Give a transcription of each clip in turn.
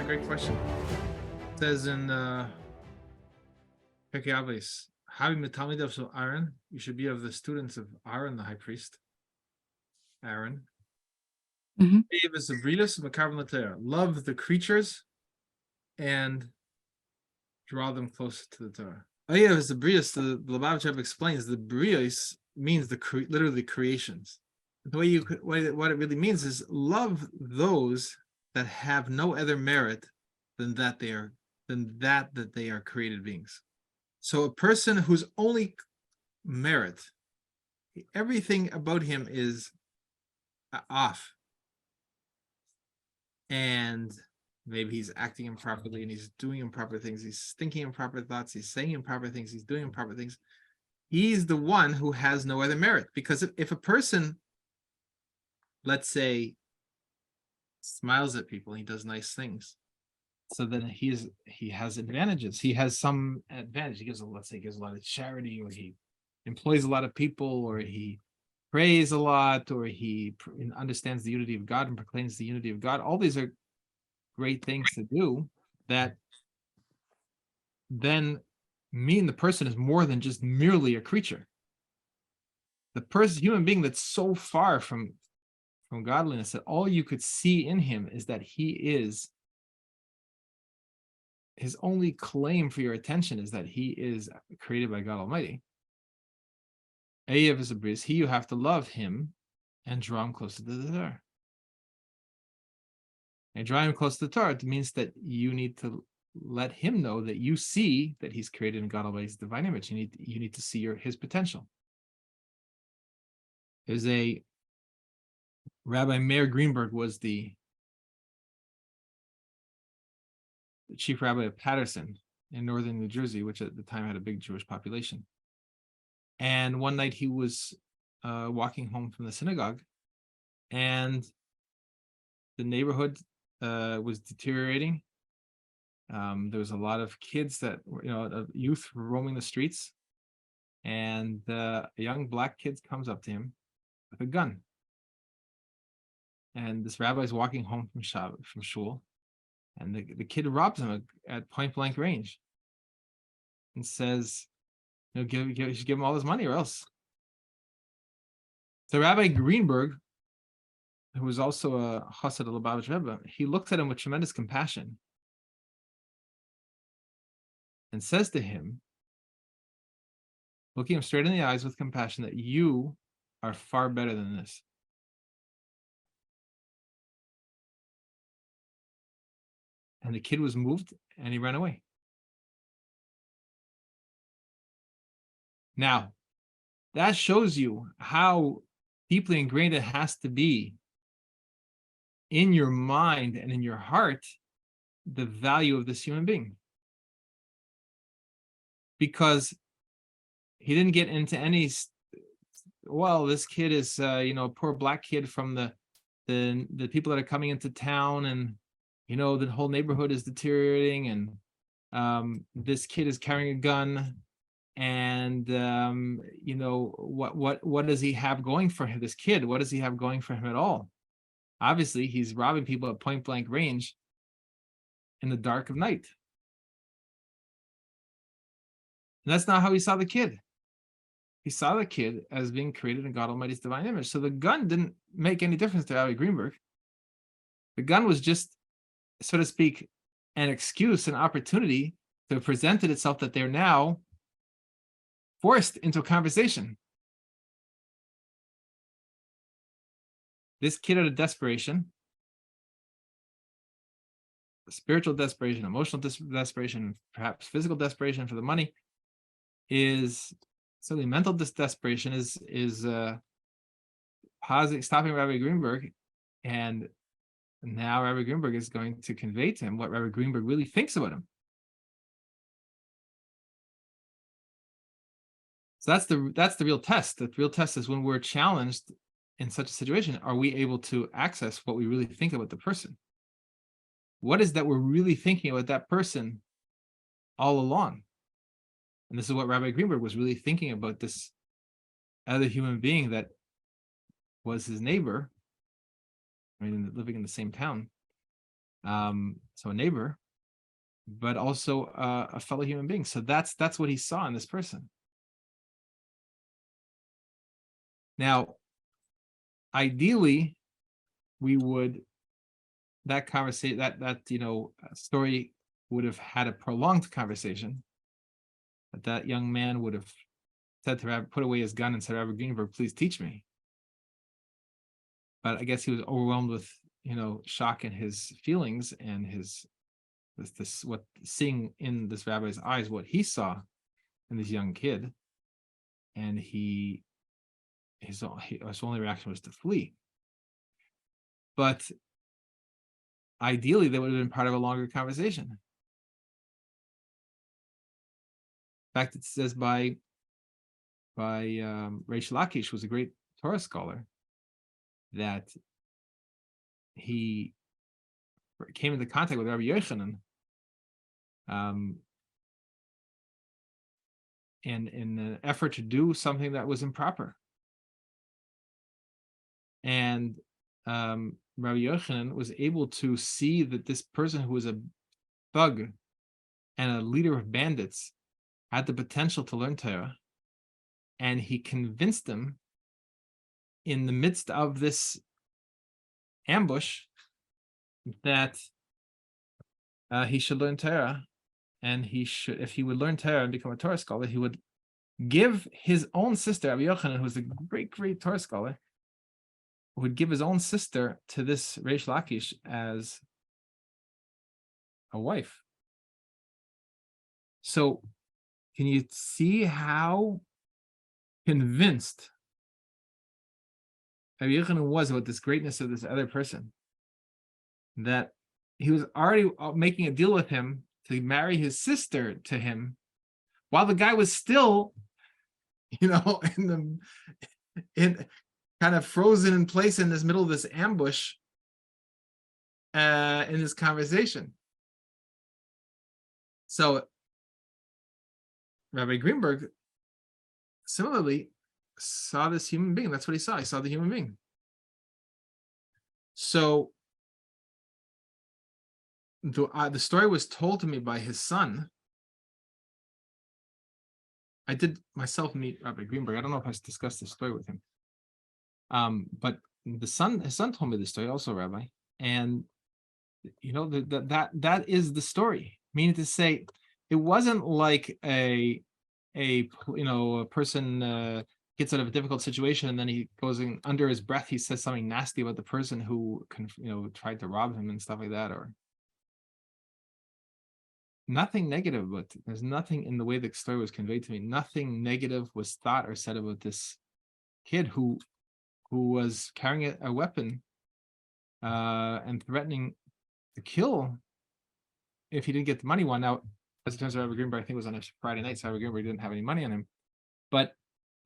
great question. It says in Pirkei Avos, having the Talmidav of Aaron, you should be of the students of Aaron, the high priest. Aaron. Mhm. Love the creatures and draw them closer to the Torah. The Brios, the Lubavitch explains, the Brios means literally creations. The way what it really means is love those that have no other merit than that they are created beings. So a person whose only merit, everything about him is off, and maybe he's acting improperly and he's doing improper things, he's thinking improper thoughts, he's saying improper things, he's doing improper things, he's the one who has no other merit. Because if a person, let's say, smiles at people, he does nice things, so then he has advantages, he has some advantage, he gives a lot of charity, or he employs a lot of people, or he prays a lot, or he understands the unity of God and proclaims the unity of God. All these are great things to do that then mean the person is more than just merely a creature. The human being that's so far from godliness that all you could see in him is that he is, his only claim for your attention is that he is created by God Almighty. Eyev is a bris, he, you have to love him and draw him closer to the Torah. And drawing him close to the Torah, it means that you need to let him know that you see that he's created in God Almighty's divine image. You need to see his potential. There's a Rabbi Meir Greenberg was the chief rabbi of Patterson in northern New Jersey, which at the time had a big Jewish population. And one night he was walking home from the synagogue, and the neighborhood was deteriorating. There was a lot of kids that were, youth roaming the streets, and a young black kid comes up to him with a gun. And this rabbi is walking home from shul, and the kid robs him at point blank range and says, you should give him all his money or else. So Rabbi Greenberg, who was also a Chassid of Lubavitch Rebbe, he looks at him with tremendous compassion and says to him, looking him straight in the eyes with compassion, that you are far better than this. And the kid was moved and he ran away. Now, that shows you how deeply ingrained it has to be in your mind and in your heart, the value of this human being. Because he didn't get into any, well, this kid is, a poor black kid from the people that are coming into town, and, the whole neighborhood is deteriorating, and this kid is carrying a gun, and, what does he have going for him, this kid? What does he have going for him at all? Obviously, he's robbing people at point blank range in the dark of night. And that's not how he saw the kid. He saw the kid as being created in God Almighty's divine image. So the gun didn't make any difference to Rabbi Greenberg. The gun was just, so to speak, an excuse, an opportunity to have presented itself that they're now forced into a conversation. This kid out of desperation, spiritual desperation, emotional desperation, perhaps physical desperation for the money, is certainly mental desperation, is stopping Rabbi Greenberg, and now Rabbi Greenberg is going to convey to him what Rabbi Greenberg really thinks about him. So that's the real test. The real test is when we're challenged in such a situation, are we able to access what we really think about the person? What is that we're really thinking about that person all along? And this is what Rabbi Greenberg was really thinking about, this other human being that was his neighbor, living in the same town. so a neighbor, but also a fellow human being. So that's what he saw in this person. Now, ideally, we would that conversation that story would have had a prolonged conversation. That young man would have said to Rabbi, put away his gun and said, Rabbi Greenberg, please teach me. But I guess he was overwhelmed with shock in his feelings and what seeing in this rabbi's eyes what he saw in this young kid, and his only reaction was to flee. But ideally, that would have been part of a longer conversation. In fact, it says by Reish Lakish, was a great Torah scholar, that he came into contact with Rabbi Yochanan, in an effort to do something that was improper. And Rabbi Yochanan was able to see that this person who was a thug and a leader of bandits had the potential to learn Torah, and he convinced him in the midst of this ambush that he should learn Torah, and if he would learn Torah and become a Torah scholar, he would give his own sister, Rabbi Yochanan, who was a great, great Torah scholar, would give his own sister to this Reish Lakish as a wife. So, can you see how convinced Rabbi Yochanan was about this greatness of this other person, that he was already making a deal with him to marry his sister to him, while the guy was still, in kind of frozen in place in this middle of this ambush, in this conversation. So Rabbi Greenberg similarly saw this human being. That's what he saw. He saw the human being. So the story was told to me by his son. I did myself meet Rabbi Greenberg. I don't know if I discussed this story with him. But his son told me the story also, Rabbi. And that is the story. Meaning to say, it wasn't like a person gets out of a difficult situation and then he goes in, under his breath, he says something nasty about the person who tried to rob him and stuff like that, or nothing negative. But there's nothing in the way the story was conveyed to me. Nothing negative was thought or said about this kid who was carrying a weapon and threatening to kill if he didn't get the money one. Now, as it turns out, Rabbi Greenberg, I think it was on a Friday night, so Rabbi Greenberg didn't have any money on him. But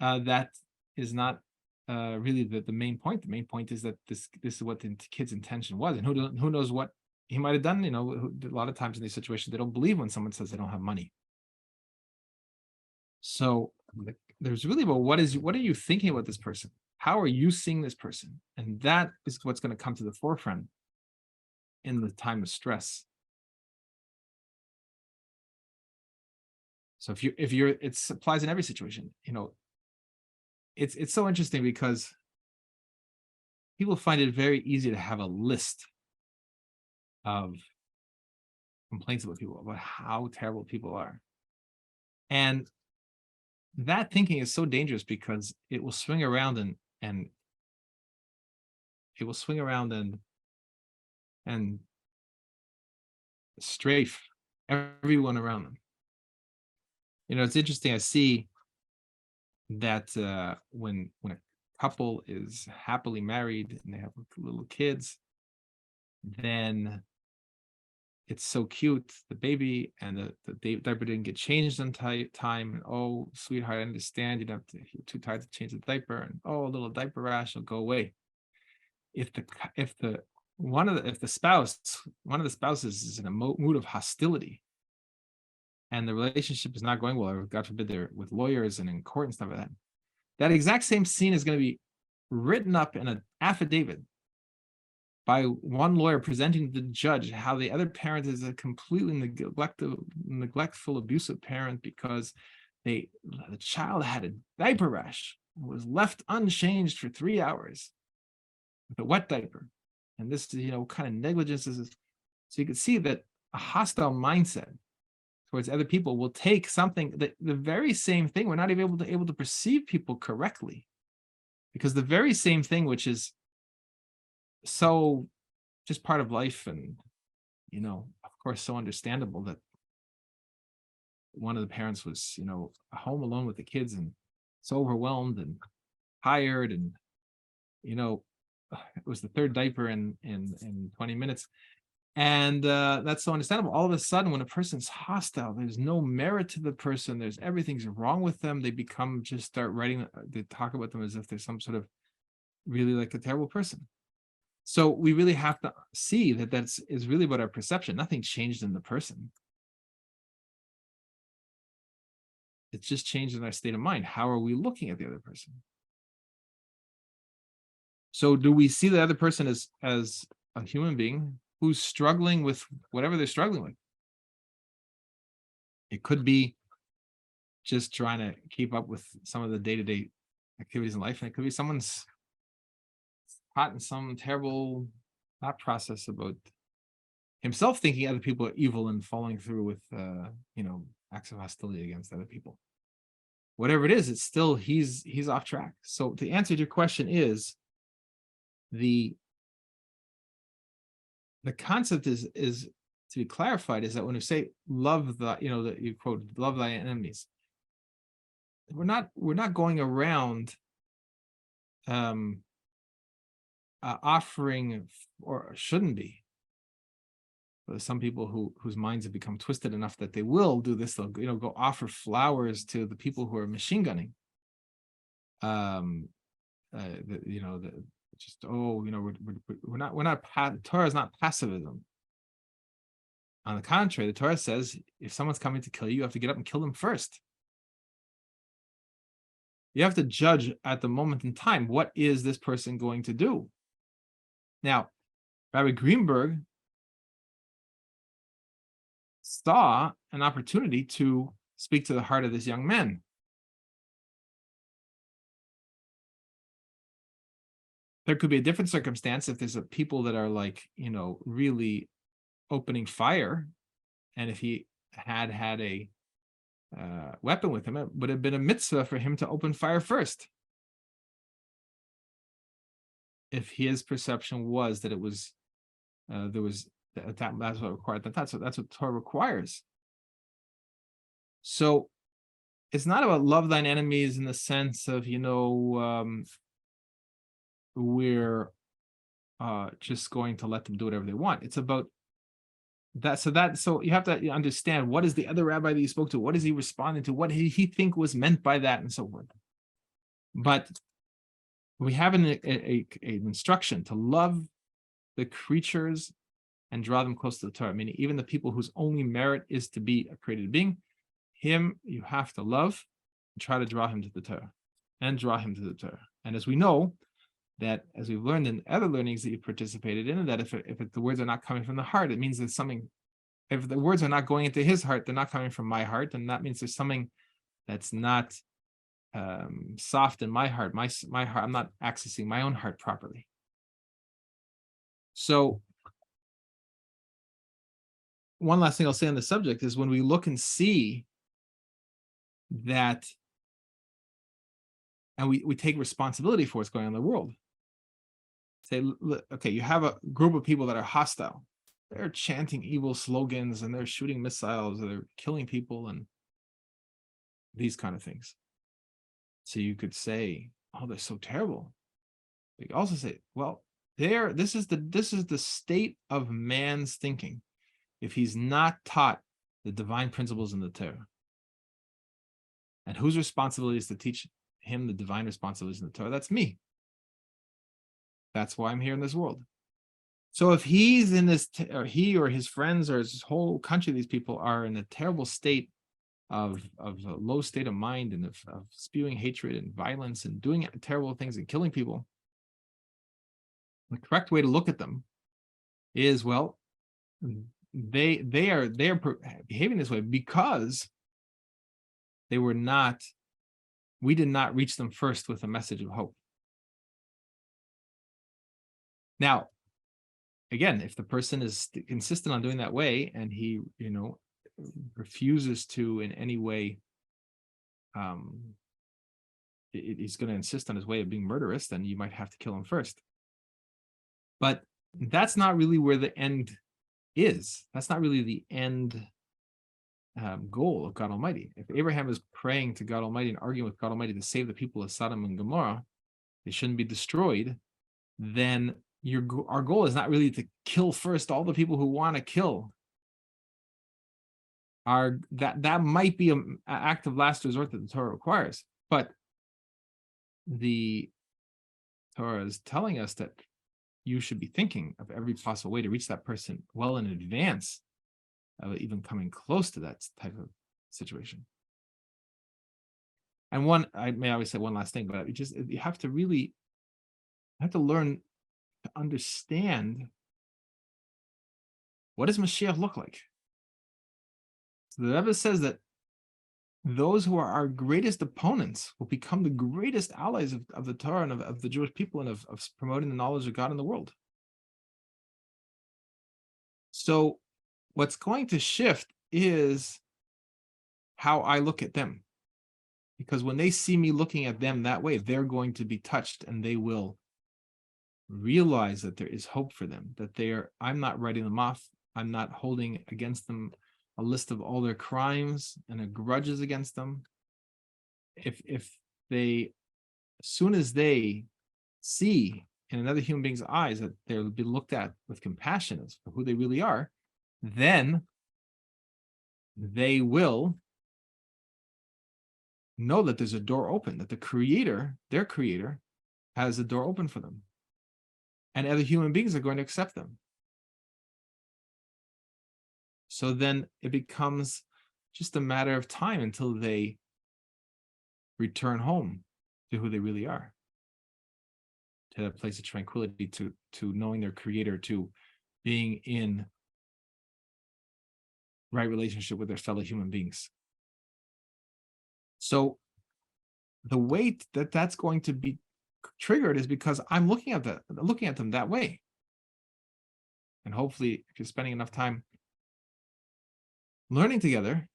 that is not really the main point. The main point is that this is what the kid's intention was, and who knows what he might have done. A lot of times in these situations, they don't believe when someone says they don't have money. So there's really about what are you thinking about this person? How are you seeing this person? And that is what's going to come to the forefront in the time of stress. So if you're, it applies in every situation. It's so interesting because people find it very easy to have a list of complaints about people, about how terrible people are. And that thinking is so dangerous because it will swing around and it will swing around and strafe everyone around them. It's interesting. I see that when a couple is happily married and they have little kids, then it's so cute, the baby, and the diaper didn't get changed on time. And oh, sweetheart, I understand you're too tired to change the diaper, and oh, a little diaper rash will go away. If one of the spouses is in a mood of hostility, and the relationship is not going well, or God forbid they're with lawyers and in court and stuff like that, that exact same scene is going to be written up in an affidavit by one lawyer presenting to the judge how the other parent is a completely neglectful, abusive parent because the child had a diaper rash and was left unchanged for 3 hours with a wet diaper. And this, what kind of negligence is this? So you can see that a hostile mindset towards other people will take something that the very same thing, we're not even able to perceive people correctly, because the very same thing, which is so just part of life and, of course, so understandable, that one of the parents was, home alone with the kids and so overwhelmed and tired, and, it was the third diaper in 20 minutes. And that's so understandable. All of a sudden, when a person's hostile, there's no merit to the person. Everything's wrong with them. They start writing, they talk about them as if they're some sort of really like a terrible person. So we really have to see that is really about our perception. Nothing changed in the person. It's just changed in our state of mind. How are we looking at the other person? So do we see the other person as a human being who's struggling with whatever they're struggling with? It could be just trying to keep up with some of the day-to-day activities in life, and it could be someone's caught in some terrible thought process about himself thinking other people are evil and following through with acts of hostility against other people. Whatever it is, it's still he's off track. So the answer to your question is the concept is to be clarified, is that when we say love that you quote, love thy enemies, we're not going around offering, or shouldn't be. There's some people whose minds have become twisted enough that they will do this. They'll go offer flowers to the people who are machine gunning. We're not Torah is not pacifism. On the contrary, the Torah says if someone's coming to kill you, you have to get up and kill them first. You have to judge at the moment in time, what is this person going to do? Now, Rabbi Greenberg saw an opportunity to speak to the heart of this young man. There could be a different circumstance if there's people that are really opening fire, and if he had a weapon with him, it would have been a mitzvah for him to open fire first. If his perception was that it was that's what required, that's what Torah requires. So it's not about love thine enemies in the sense of we're just going to let them do whatever they want. It's about that. So you have to understand, what is the other rabbi that you spoke to? What is he responding to? What did he think was meant by that, and so forth. But we have an instruction to love the creatures and draw them close to the Torah, meaning even the people whose only merit is to be a created being, him you have to love and try to draw him to the Torah, and draw him to the Torah. And as we know, that as we've learned in other learnings that you participated in, that if the words are not coming from the heart, it means there's something. If the words are not going into his heart, they're not coming from my heart, and that means there's something that's not soft in my heart. My heart, I'm not accessing my own heart properly. So one last thing I'll say on the subject is, when we look and see that, and we take responsibility for what's going on in the world. Say, okay, you have a group of people that are hostile. They're chanting evil slogans, and they're shooting missiles, or they're killing people, and these kind of things. So you could say, oh, they're so terrible. You could also say, well, this is the state of man's thinking if he's not taught the divine principles in the Torah. And whose responsibility is to teach him the divine responsibilities in the Torah? That's me. That's why I'm here in this world. So if he's in this, or he or his friends or his whole country, these people are in a terrible state of a low state of mind, and of spewing hatred and violence and doing terrible things and killing people, the correct way to look at them is, well, they are behaving this way because we did not reach them first with a message of hope. Now, again, if the person is insistent on doing that way, and he, refuses to in any way, he's going to insist on his way of being murderous, then you might have to kill him first. But that's not really where the end is. That's not really the end goal of God Almighty. If Abraham is praying to God Almighty and arguing with God Almighty to save the people of Sodom and Gomorrah, they shouldn't be destroyed, then our goal is not really to kill first all the people who want to kill. That might be an act of last resort that the Torah requires, but the Torah is telling us that you should be thinking of every possible way to reach that person well in advance of even coming close to that type of situation. And I may always say one last thing, but you have to learn to understand, what does Mashiach look like? So the Rebbe says that those who are our greatest opponents will become the greatest allies of the Torah and of the Jewish people and of promoting the knowledge of God in the world. So what's going to shift is how I look at them. Because when they see me looking at them that way, they're going to be touched, and they will realize that there is hope for them, that I'm not writing them off. I'm not holding against them a list of all their crimes and grudges against them. If they, as soon as they see in another human being's eyes that they'll be looked at with compassion as for who they really are, then they will know that there's a door open, that their creator, has a door open for them. And other human beings are going to accept them. So then it becomes just a matter of time until they return home to who they really are, to that place of tranquility, to knowing their creator, to being in right relationship with their fellow human beings. So the way that's going to be triggered is because I'm looking at them that way. And hopefully, if you're spending enough time learning together,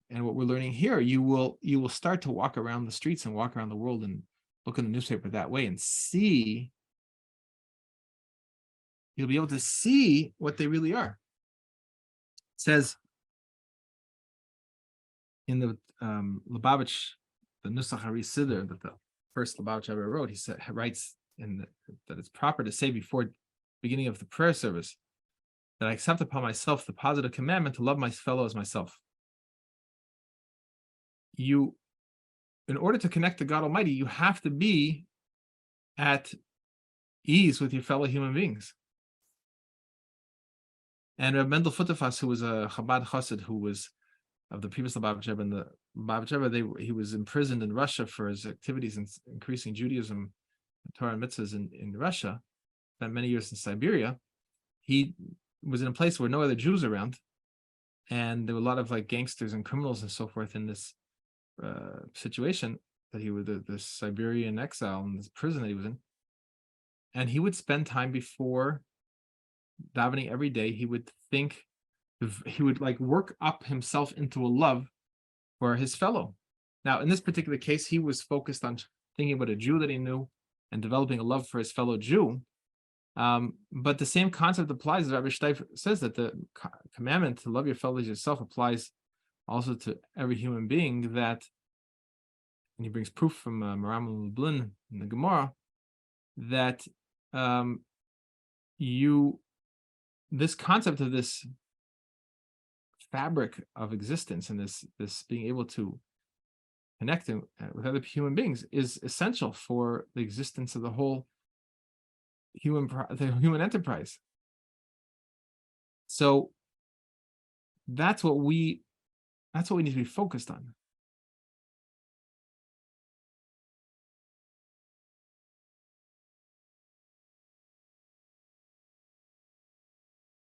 and what we're learning here, you will start to walk around the streets and walk around the world and look in the newspaper that way and see. You'll be able to see what they really are. It says in the Lubavitch, the Nusach HaRisider, that the first Lubavitch ever wrote, writes that it's proper to say before the beginning of the prayer service that I accept upon myself the positive commandment to love my fellow as myself. In order to connect to God Almighty, you have to be at ease with your fellow human beings. And Reb Mendel Futterfass, who was a Chabad Chassid, who was of the previous Lubavitch Rebbe, and the Lubavitch Rebbe, he was imprisoned in Russia for his activities in increasing Judaism, Torah and mitzvahs in Russia, spent many years in Siberia. He was in a place where no other Jews around, and there were a lot of gangsters and criminals and so forth in this situation that he was, this Siberian exile in this prison that he was in. And he would spend time before davening every day. He would work up himself into a love for his fellow. Now, in this particular case, he was focused on thinking about a Jew that he knew and developing a love for his fellow Jew. But the same concept applies, as Rabbi Steif says, that the commandment to love your fellow as yourself applies also to every human being. That, and he brings proof from Maram Lublin in the Gemara, that this concept of this fabric of existence and this being able to connect with other human beings is essential for the existence of the whole human enterprise. So that's what we need to be focused on.